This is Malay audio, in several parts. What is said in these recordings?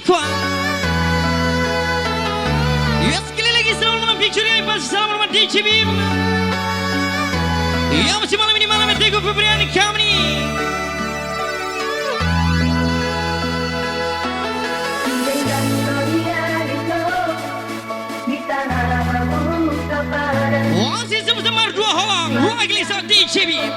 Kuat. Ya sekali lagi selamat malam Victoria, selamat malam DJ Bim. Ya masih malam ini malam Teguh Febriani kami. Masih sama-sama dua holang, dua gelisah DJ Bim.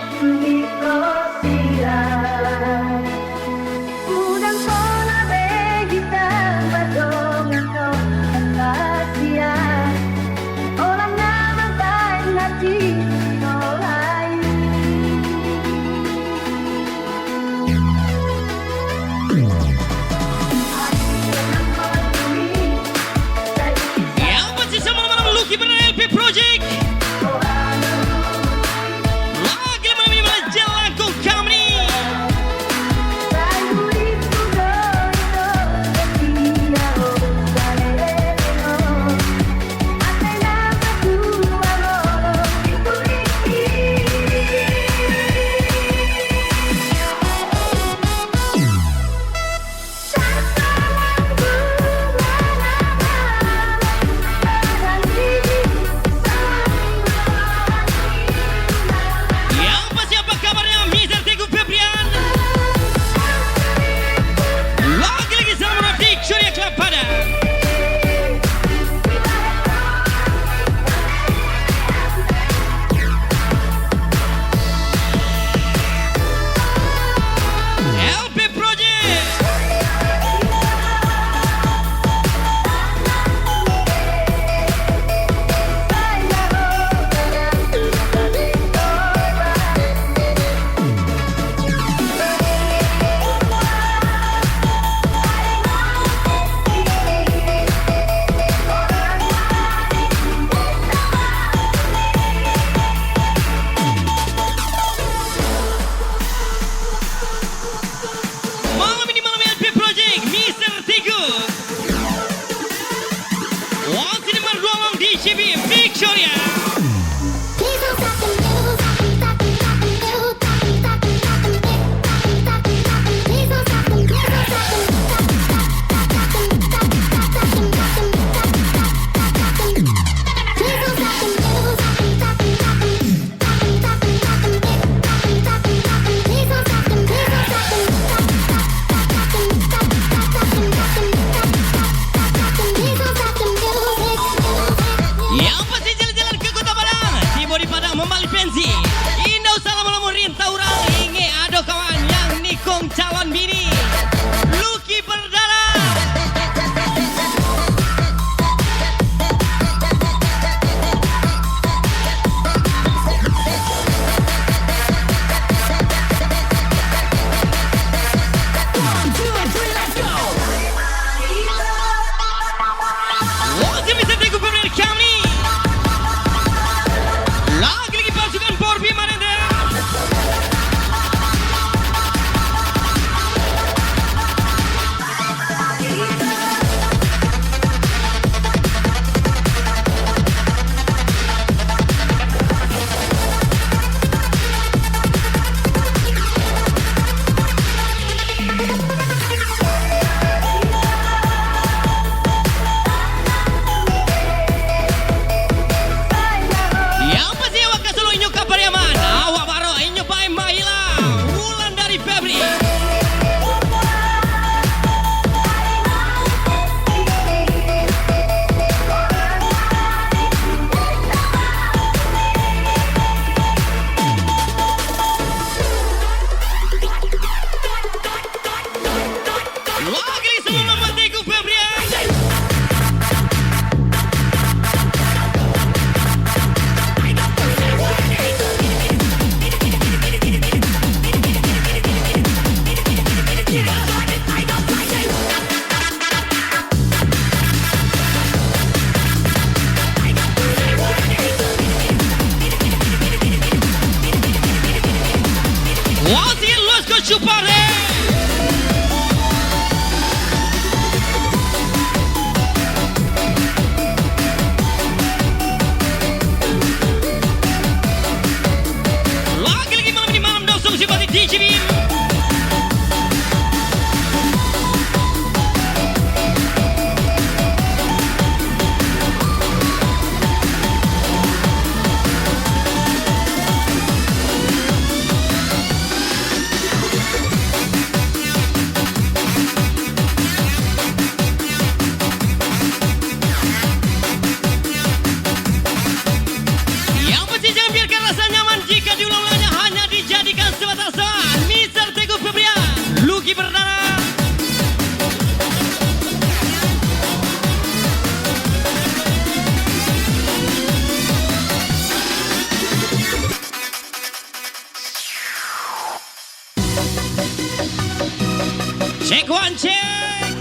Check one, check.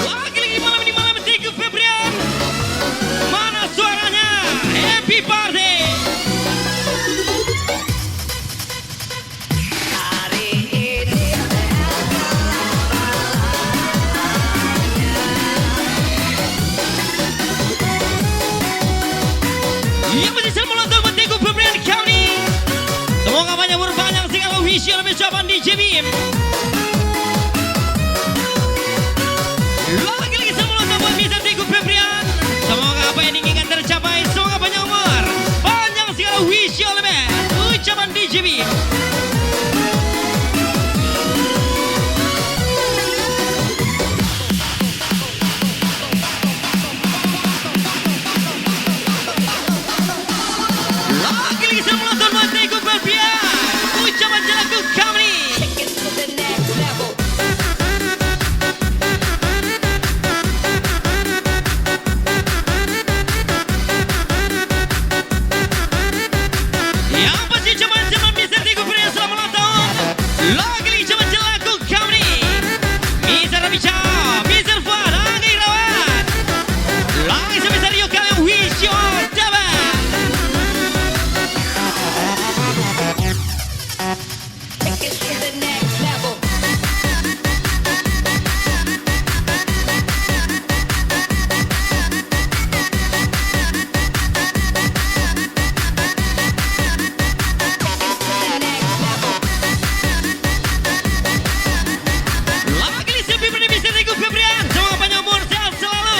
Lagi-lagi malam ini malam Teguh Febrian. Mana suaranya? Happy party. Yang berhasil menonton Teguh Febrian kali ini. Semoga banyak berpanjang segala wish yang lebih ucapan di JBM. Lagi-lagi saya menonton buat Mr. Teguh Febrian. Semoga apa yang diinginkan tercapai. Semoga panjang umur, panjang segala wish yang lebih ucapan di JBM. Lagi-lagi saya menonton buat Teguh Febrian. Ucapan jelaku kami. Yang pasti cuman Mr. Teguh Febrian selama ulang tahun. Lagi-lagi cuman jelaku kami. Mr. Rabi Chow, Mr. Fuad, Anggi Rawat. Lagi sebesar yuk kalian wish you all the best. Take it to the next level. Lagi sepi pada Mr. Teguh Febrian. Semoga panjang umur, sehat selalu.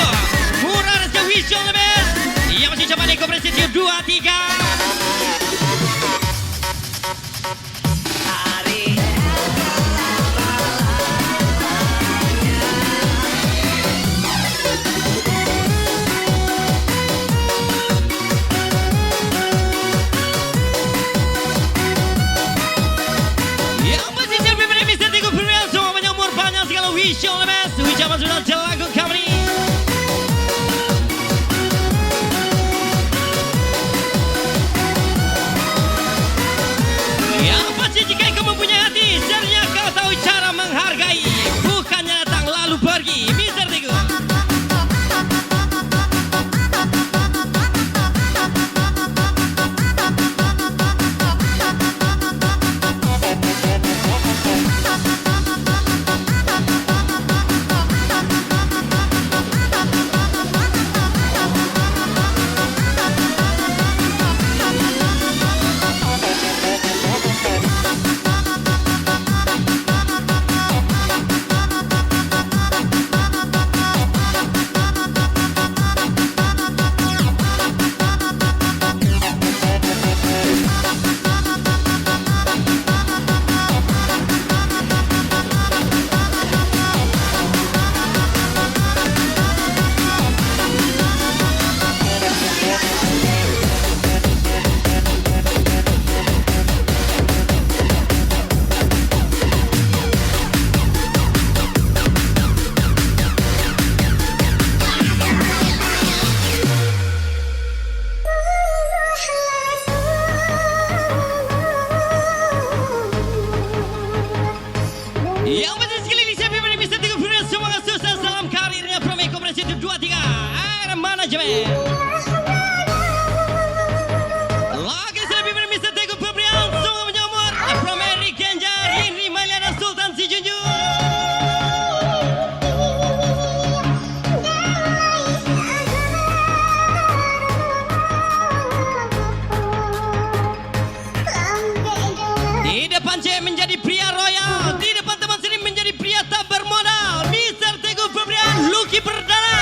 Murah rezeki, wish you all the best. Yang masih coba di Koperasi 2-3. Yang pasti sepi pada Mr. Teguh Febrian. Semoga panjang umur, panjang segala wish you all the best. Ucapan sudah jelaku kami. Yang pasti jika kau mempunyai hati, seharusnya kau tahu cara menghargai, bukannya datang lalu pergi. Mr. Teguh. Yang penting sekali di sini pada Mr. Teguh Febrian. Semoga sukses dalam karirnya from Koperasi 2-3. Air manajemen. Lagi selebih pada Mr. Teguh Febrian. Semoga panjang umur. From Eric Genjar, Henry Malian dan Sultan Si Junjung. Di depan C menjadi pria royal, di depan teman sini menjadi pria tak bermodal. Mr. Teguh Febrian, Lucky Perdana.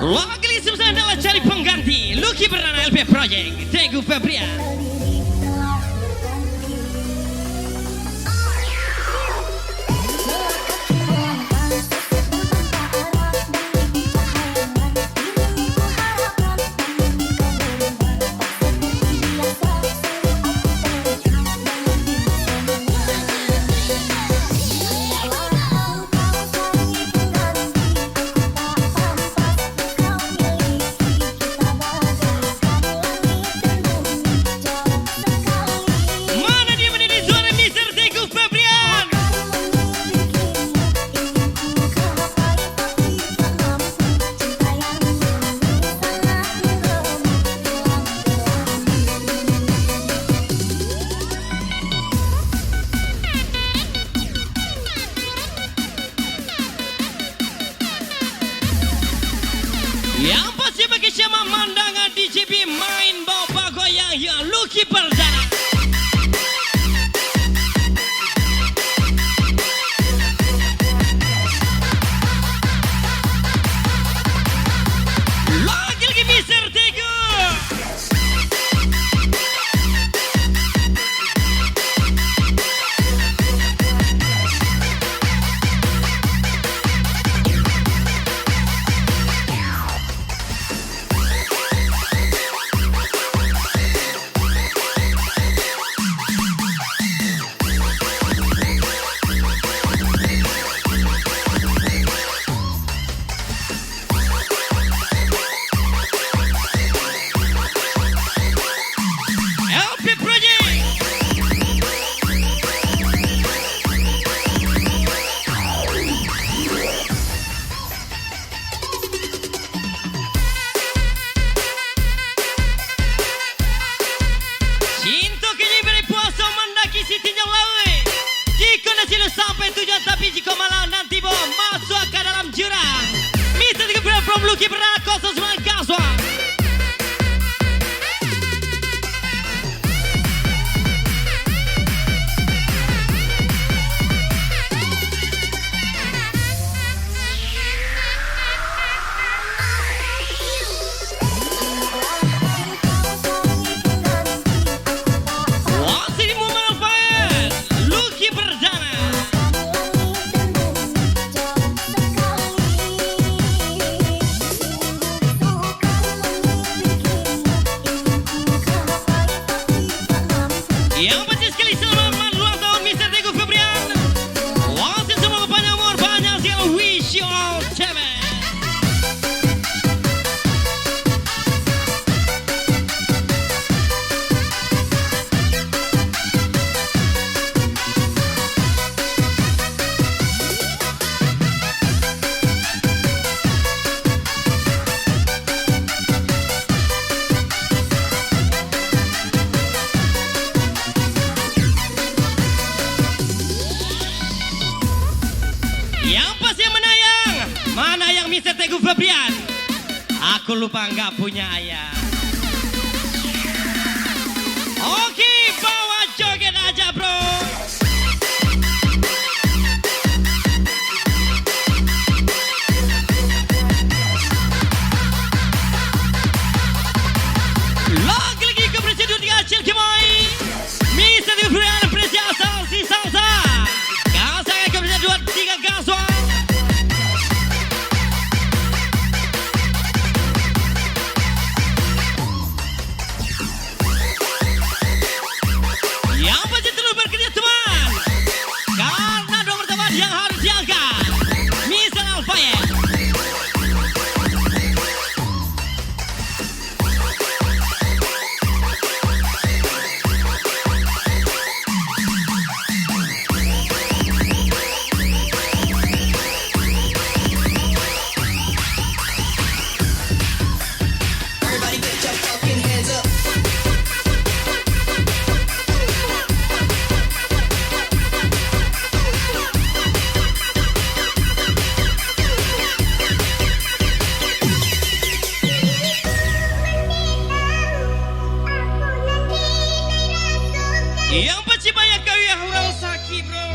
Lagi sebesar adalah cari pengganti Lucky Perdana LP Project Teguh Febrian. Yang pasti bagi siapa mandangan DJP main bawa goyang yang Lucky Perdana. Lagi Mr. Teguh. LP Project. Cinta kini beri puasa mendaki si tinjau laut. Jika nasi lu sampai tujuan tapi jika malam nanti bawa masuk ke dalam jurang. Mr. Teguh from Lucky Perdana 09 Kaswang. Yang pasti sekali selamat ulang tahun Mr. Teguh Febrian. Wasit semoga panjang umur, panjang segala wish you all cewek. Yang pasti menayang, mana yang Mr. Teguh Febrian? Aku lupa nggak punya ayah. Oke, bawa joget aja bro. Lagi ke presiden 3 Acil Kimoy. Mr. Teguh Febrian presiden asal si Salsa. Kasih ke presiden 2 3 Kaswang. Yang pasti terus bekerja teman, karena nomor teman yang harus diangkat Mr. Alfayed. Everybody get your fucking hands up. Yang pasti banyak kau yang orang sakit bro.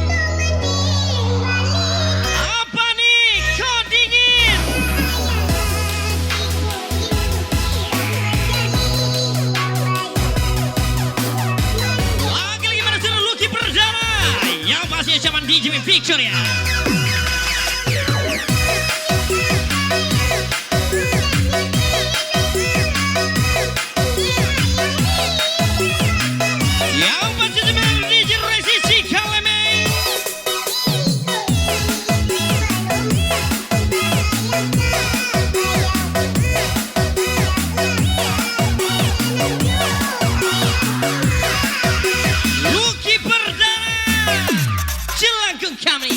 zaman DJ Picture ya. Yang pasti zaman DJ Resisi Kalemeng. Lucky Perdana Jelangkung kami.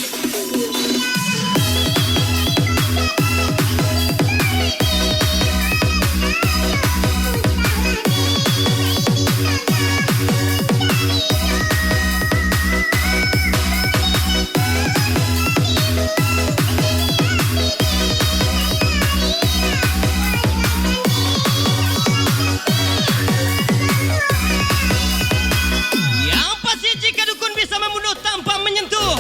Yang pasti jika dukun bisa membunuh tanpa menyentuh,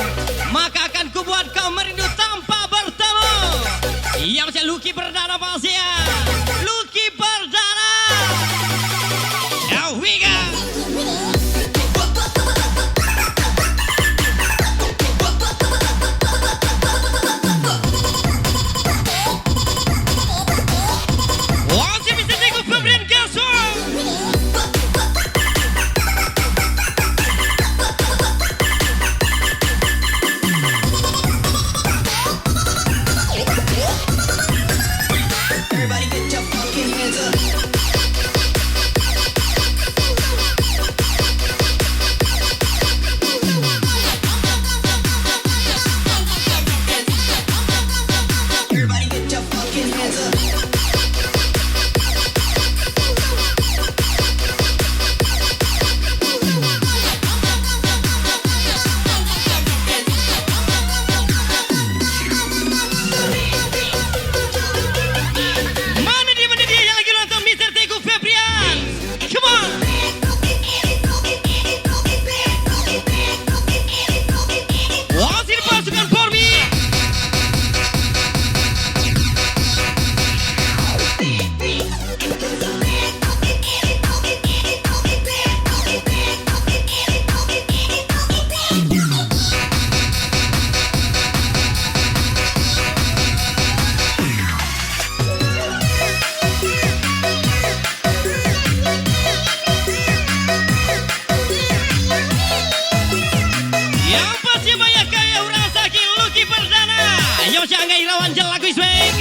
maka akan kubuat kau merindu tanpa bertemu. Yang masih Lucky Perdana pasti ya. Lucky Perdana. Here we go. Masih bisa tengok Febrian Gasol. Everybody get your fucking hands up. Everybody get your fucking hands up. Mana dia yang lagi nonton Mr. Teguh Febrian. Come on. Wasit pasukan Porbi. Yang pasti banyak kaya orang saking Lucky Perdana. Yang masih anggai lawan jelaku isweng.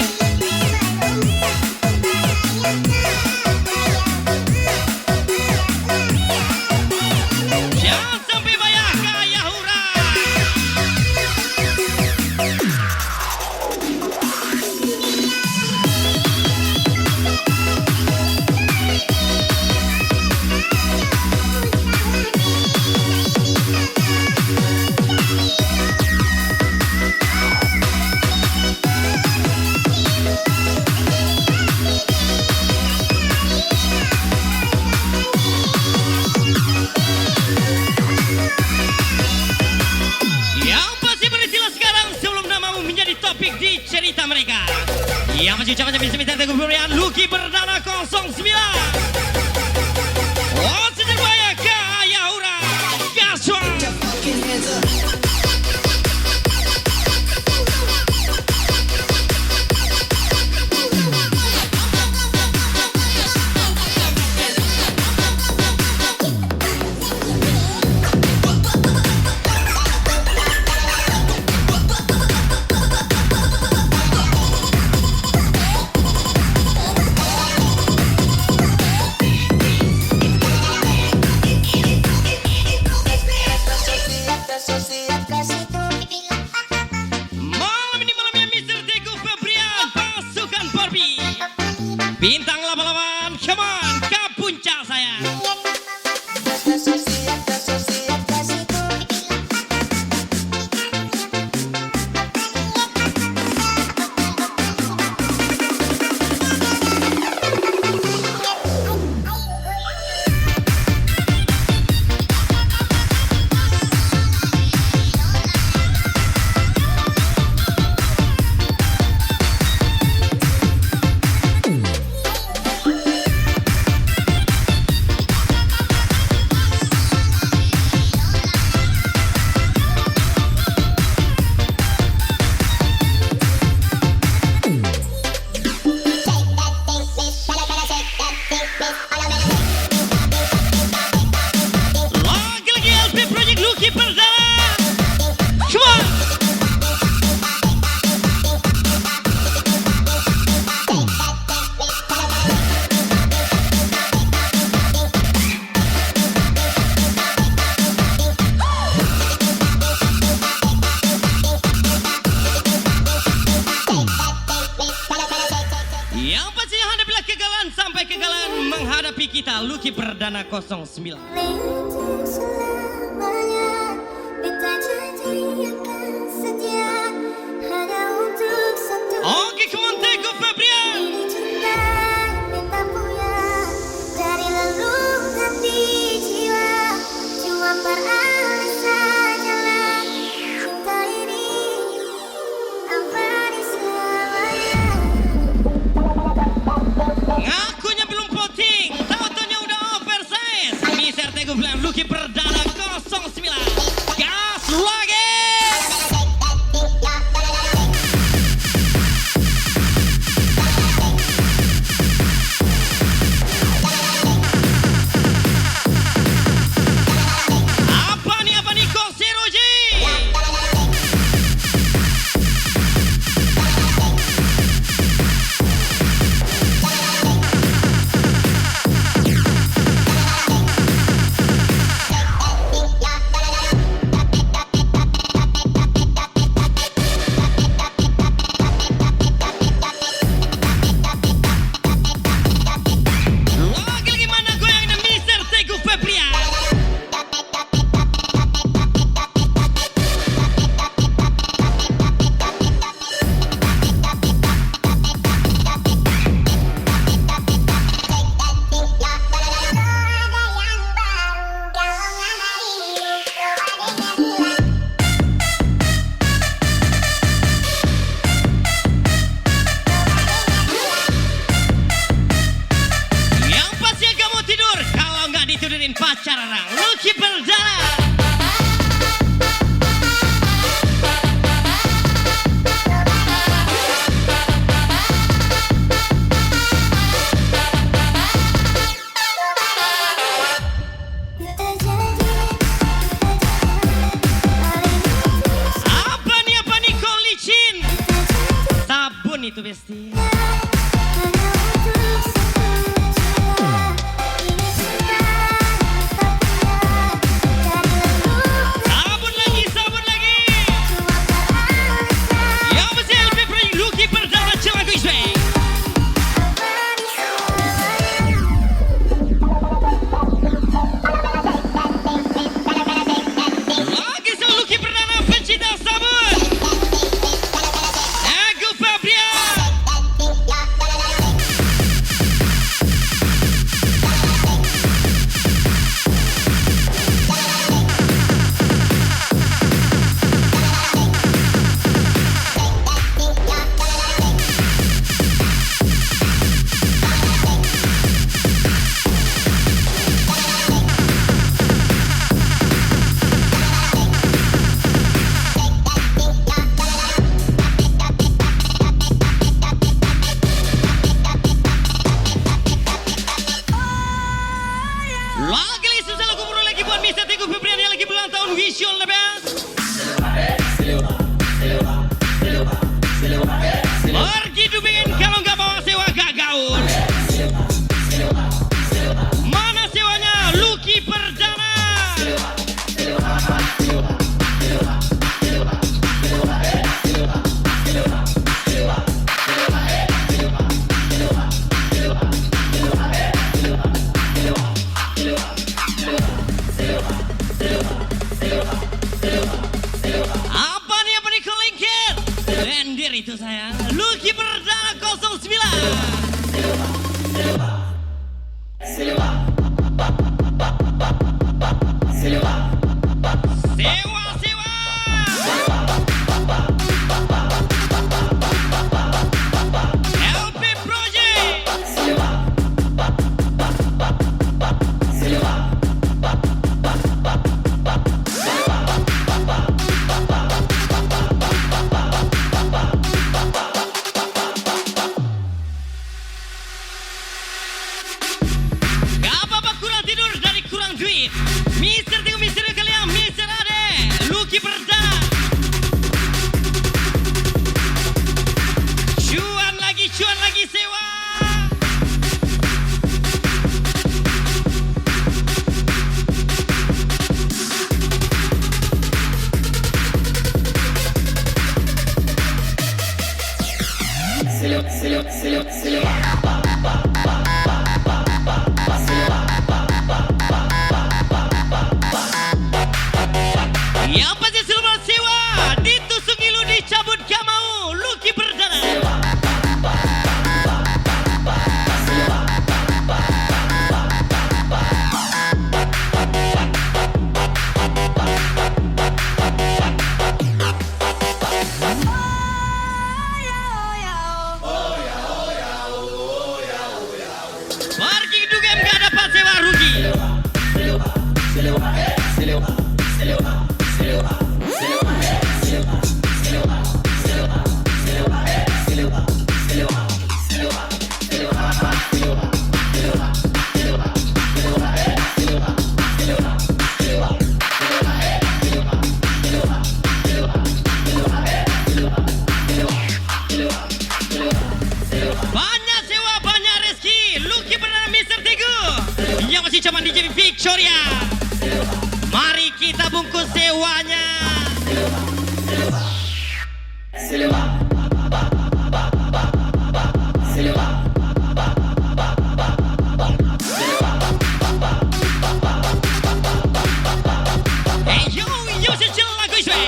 Jangan sampai banyak kaya orang. Yang pasti berisilah sekarang sebelum namamu menjadi topik di cerita mereka. Yang masih ucapan bisa minta Teguh Febrian Lucky Perdana 09. Oh, sejak banyak kaya orang. Gasol. Your fucking hands up. Malam ini malamnya Mr. Teguh Febrian pasukan Porbi. Bintang 88, come on, ke puncak saya. Perdana 09. Untuk selamanya, beta janji akan setia hanya untuk satu. Oke, come on, Teguh Febrian. Ini cinta yang beta punya dari lelung hati jiwa, cuma beralih sajalah cinta ini abadi selamanya. Ngakunya belum voting, tahu-taunya udah oversize. Mister Teguh bilang Lucky Perdana 09. Gas lagi. Apa nih kok Seroji? Lagi mana goyangnya Mister Teguh Febrian? Yang pasti kamu tidur kalau nggak ditidurin pacar orang. Lucky Perdana. Beta janji, Apa nih kok licin? Sabun itu besti. hanya untuk satu jiwa. Ini cinta yang beta punya dari lelung Sabun lagi, sabun lagi. cuma beralih sajalah Yang pasti lebih beri Lucky Perdana Cilaku Iswe. abadi selamanya. Lagi sama Lucky Perdana pencinta sabun. Teguh Febrian. Lagi susah lagu bro lagi buat Mister Teguh Febrian yang lagi berulang tahun. Wish you all the best. Pergi dubin kalau nggak bawa sewa gak gaul. Mana sewanya Lucky Perdana? Apa nih kau lengket? Lendir itu saya. Lucky Perdana 09. Sewa, sewa. LP Project. Gak apa-apa kurang tidur dari kurang duit. Mister Teguh, Mister kalian, Mister Ade, Lucky Perdana. Cuan lagi sewa. Banyak sewa, banyak rezeki. Lucky Perdana Mr. Tegu yang masih caman DJ Victoria. Mari kita bungkus sewanya. Hey yo, secil lagu iswe.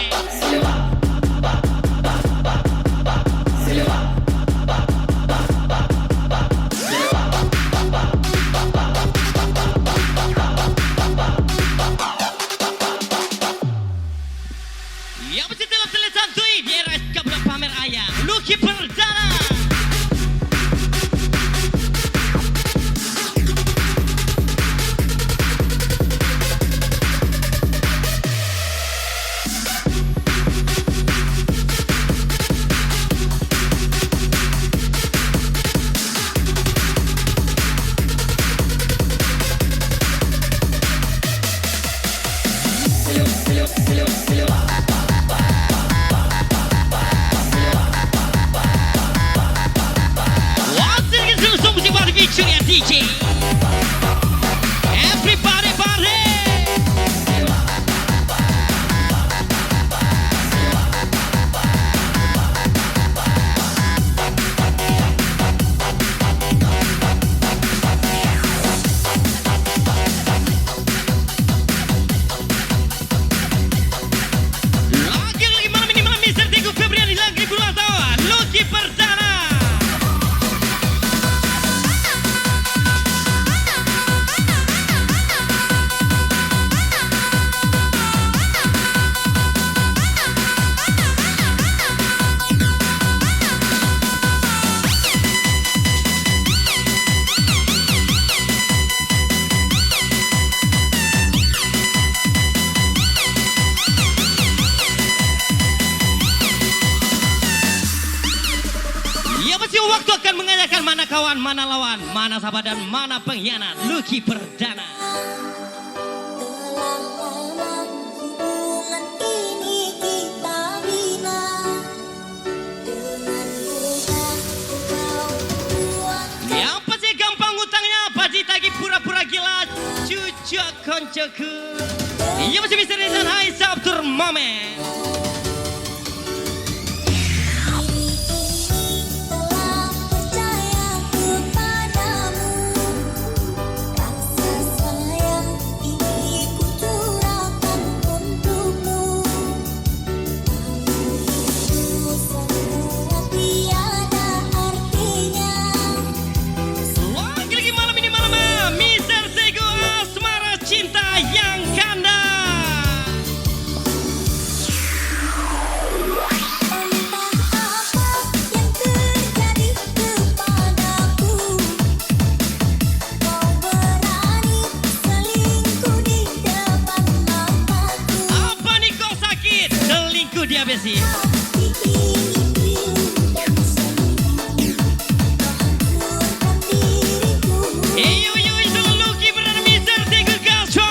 Yang masih dalam telit santuy di era kabel pamer ayam Lucky Perdana. Once again, selalu musik baru Victoria DJ. Everybody party. Lagi malam ini malam Mr. Tegu Febriani lagi ulang tahun Lucky Perdana. Ya pasti waktu akan menganyakan mana kawan, mana lawan, mana sahabat dan mana pengkhianat. Lucky Perdana. Telah lama hubungan ini kita bina. Dengan mudah kau buat Yang pasti gampang utangnya, pasti tagih pura-pura gila, cucuk koncoku. Ya pasti bisa dan hai Sabtur Momen. telah percaya kepadamu. Rasa sayang ini ku curahkan untukmu. Namun itu sangat tiada artinya. Lagi malam ini malam Mr. Tegu Asmara Cinta yang Kanda. Dia besi. Yo selalu Lucky Perdana Mr. Tegu Gaswa.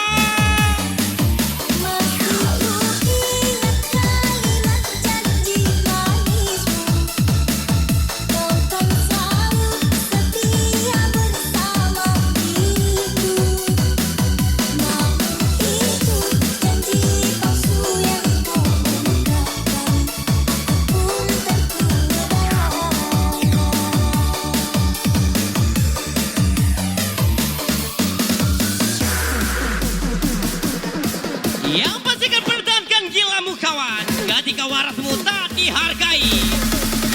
Yang pastikan pertahankan gilamu kawan, ketika waratmu tak dihargai.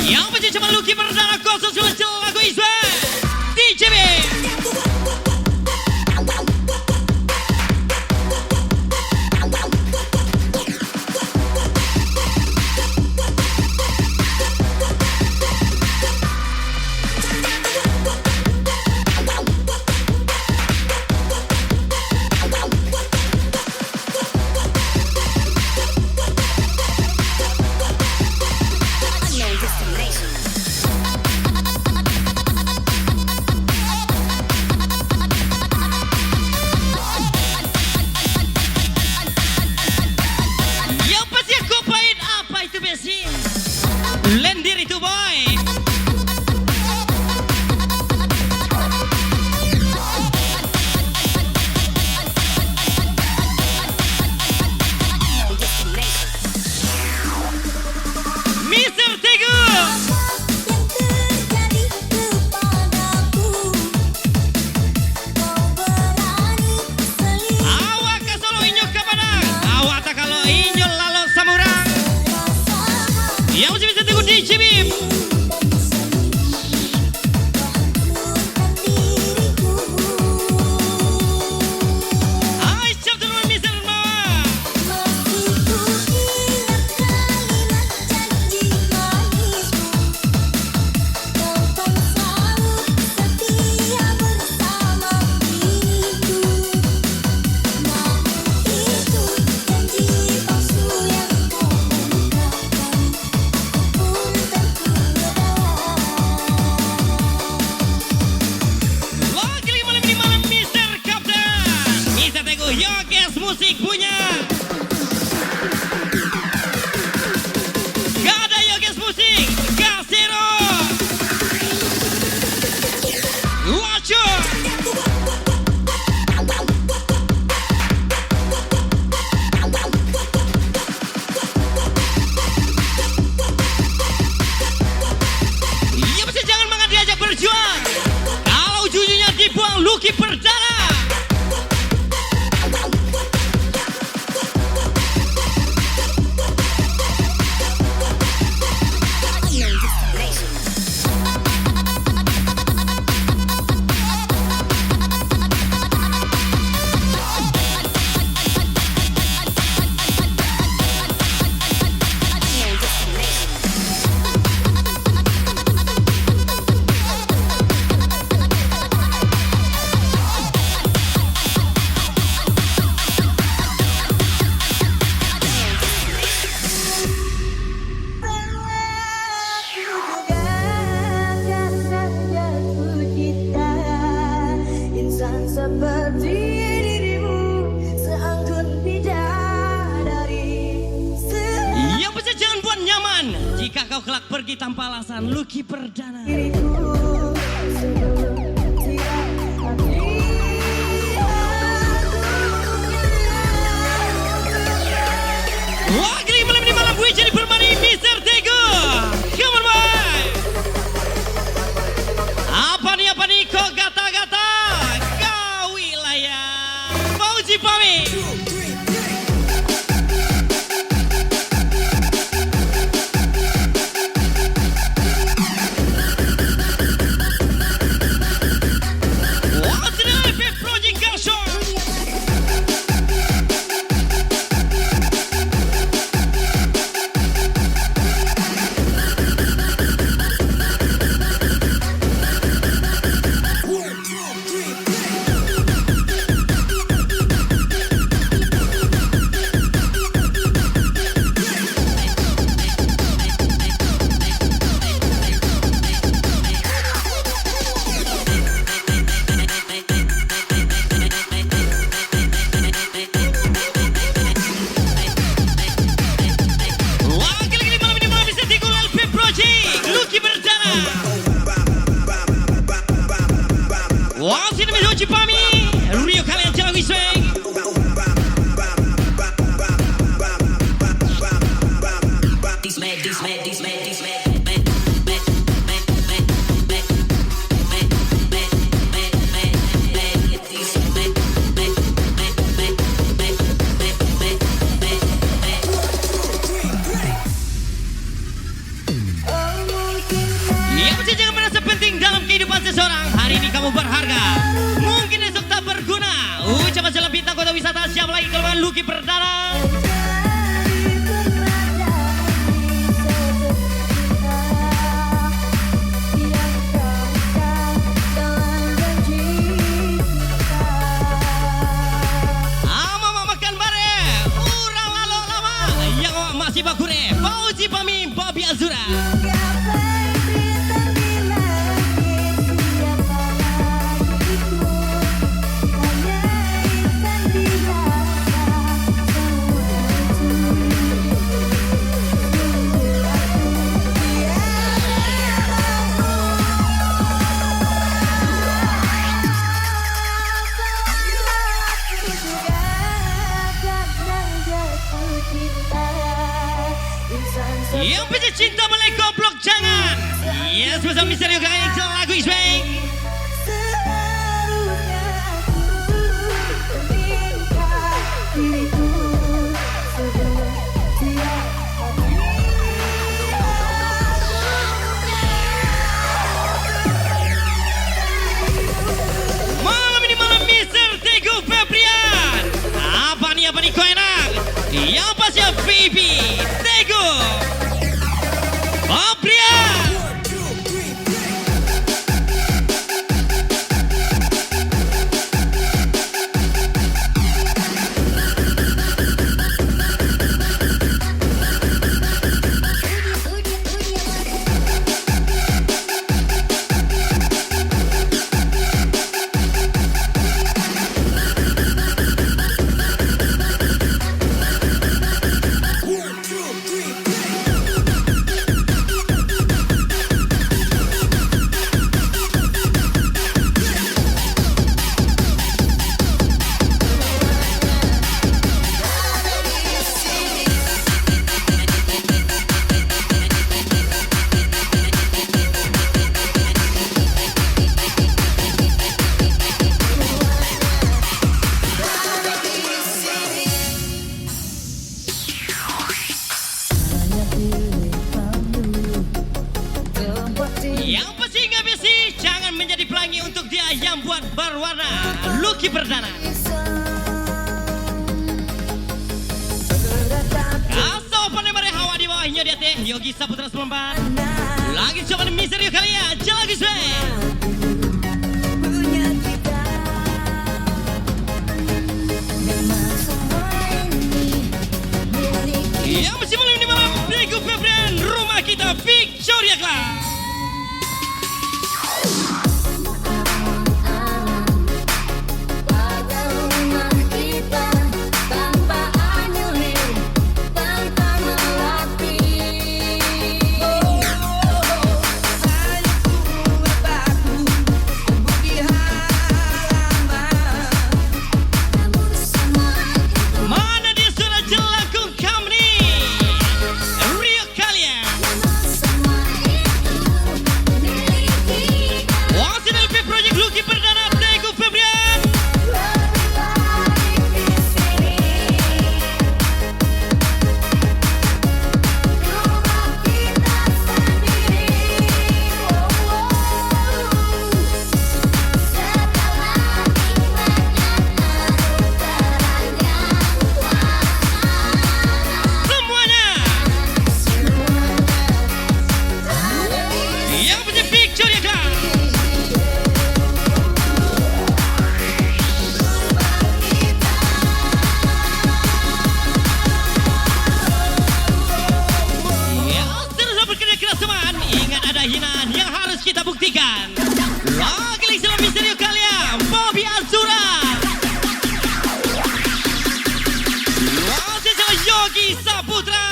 Yang pasti cuma Lucky Perdana khusus muncul lagu Iswa DJB. kau kelak pergi tanpa alasan. Lucky Perdana. Wakili malam ini malam gue jadi bermani Mr. Tego. Come on boy. Apa nih kok gata-gata. Kau wilayah Fauzi pamit. Wasit demi Uci Pami, Rio kalian jalan wisweng. Yang penting jangan merasa penting dalam kehidupan seseorang. Hari ini kamu berharga, mungkin esok tak berguna. Ucapan salam bintang kota wisata. Siapa lagi kalau bukan Lucky Perdana. Ama makan bare, urang lalu lama. Yang masih bakure, Fauzi Pami, Bobby Azura. Yang punya cinta boleh goblok jangan. Yes, bersama Mr. Yoga yang jalan lagu Isbeng. Malam ini malam Mr. Teguh Febrian. Apa nih kau enak? Yang pasnya Vivi Teguh Febrian. Yang pasti nggak besi, jangan menjadi pelangi untuk dia yang buat berwarna. Lucky Perdana. Kasau pandai mare hawa di bawahnya dia teh Yogi Saputra 94. Lagi coba misteri kalian, jalan lagi swe. Yang masih malam ini malam Teguh Febrian, rumah kita Victoria Club. Yogi Saputra.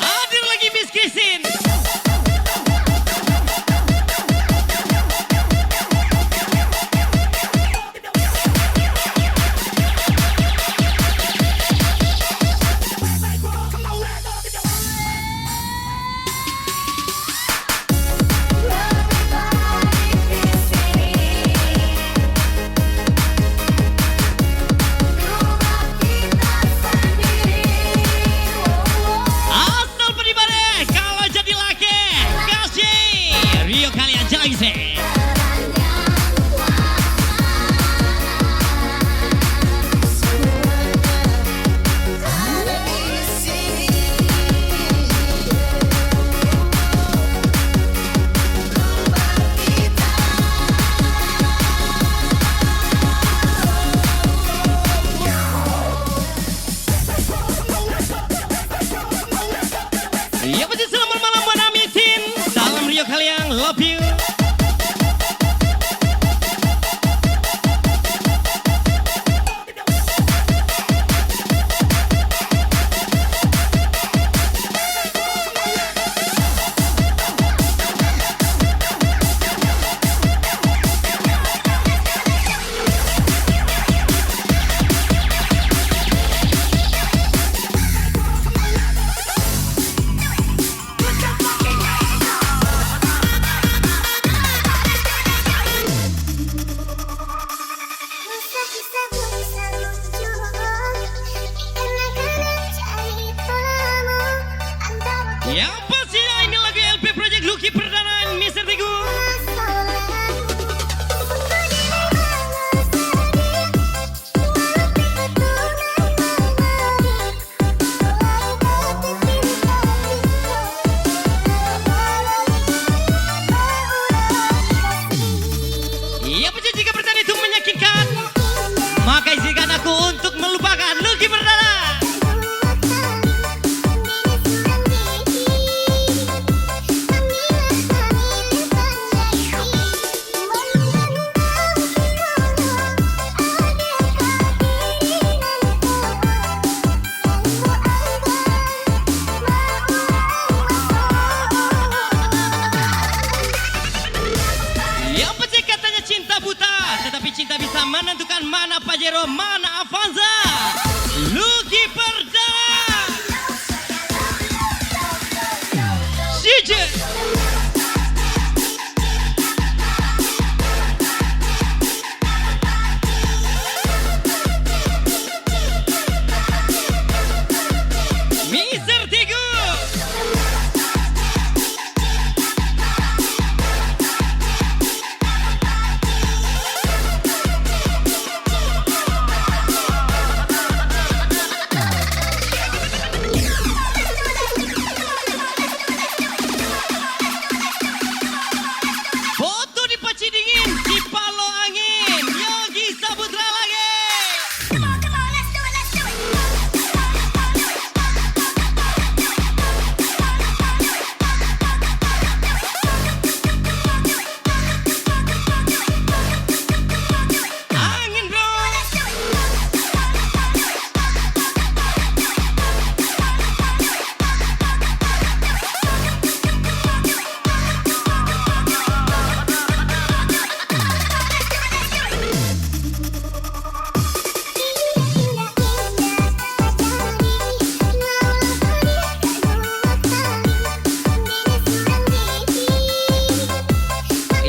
Hadir lagi Miss Christine. Asal penibare kalau jadi laki kasih Rio kalian jalan sih. Ya pasti selamat malam buat Amitin. Salam Rio kalian, love you. Ya pasti ini lagu LP Project Lucky Perdana Mr. Teguh. Ya pasti jika bertanya itu menyakitkan, maka izinkan aku untuk melupakan Lucky Perdana. Yang pasti katanya cinta buta, tetapi cinta bisa menentukan mana Pajero, mana Avanza. Lucky Perdana. Sije. Mr. Teguh. Foto di Paci Dingin, di Palo Angin, Yogi Saputra lagi. Angin bro.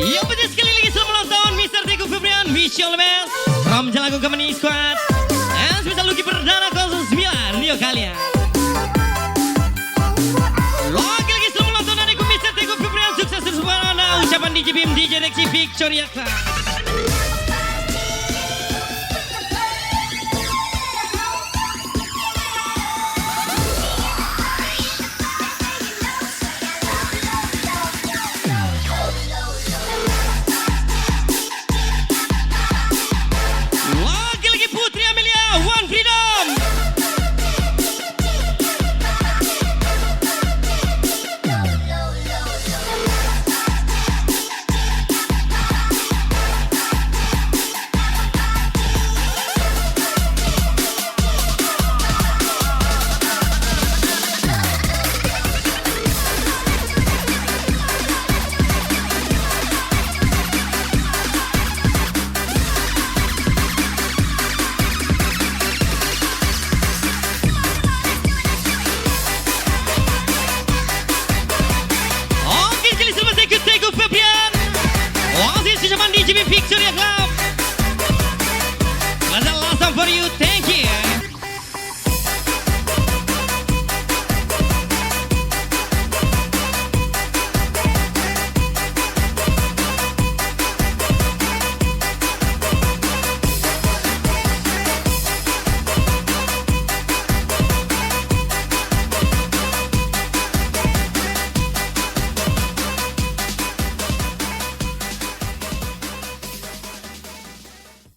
Yang penting sekali lagi selamat ulang tahun Mr. Teguh Febrian. Wish you all the best from Jalago Company Squad. Dan spesial Lucky Perdana 09 Rio kalian. Victoria Club. Lagi-lagi Putri Amelia, One Freedom. Oke, sekali selamat ikut Fabian. Wasit Sujaman di JB Victoria Club. Was the last time for you.